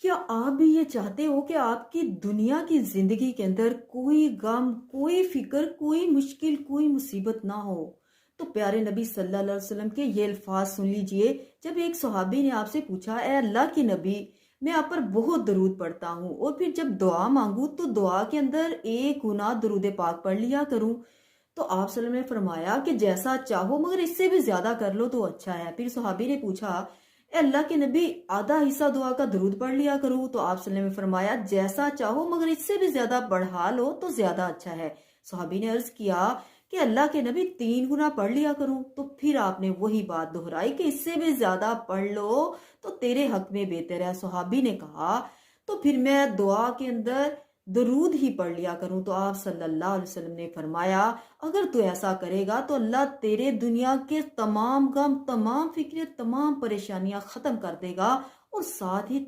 کیا آپ بھی یہ چاہتے ہو کہ آپ کی دنیا کی زندگی کے اندر کوئی غم، کوئی فکر، کوئی مشکل، کوئی مصیبت نہ ہو؟ تو پیارے نبی صلی اللہ علیہ وسلم کے یہ الفاظ سن لیجئے، جب ایک صحابی نے آپ سے پوچھا، اے اللہ کے نبی، میں آپ پر بہت درود پڑھتا ہوں اور پھر جب دعا مانگوں تو دعا کے اندر ایک گنا درود پاک پڑھ لیا کروں، تو آپ صلی اللہ علیہ وسلم نے فرمایا کہ جیسا چاہو مگر اس سے بھی زیادہ کر لو تو اچھا ہے۔ پھر صحابی نے پوچھا، اے اللہ کے نبی، آدھا حصہ دعا کا درود پڑھ لیا کروں، تو آپ صلی اللہ علیہ وسلم نے فرمایا جیسا چاہو مگر اس سے بھی زیادہ بڑھا لو تو زیادہ اچھا ہے۔ صحابی نے عرض کیا کہ اللہ کے نبی 3 گنا پڑھ لیا کروں، تو پھر آپ نے وہی بات دہرائی کہ اس سے بھی زیادہ پڑھ لو تو تیرے حق میں بہتر ہے۔ صحابی نے کہا تو پھر میں دعا کے اندر درود ہی پڑھ لیا کروں، تو آپ صلی اللہ علیہ وسلم نے فرمایا اگر تو ایسا کرے گا تو اللہ تیرے دنیا کے تمام غم، تمام فکریں، تمام پریشانیاں ختم کر دے گا اور ساتھ ہی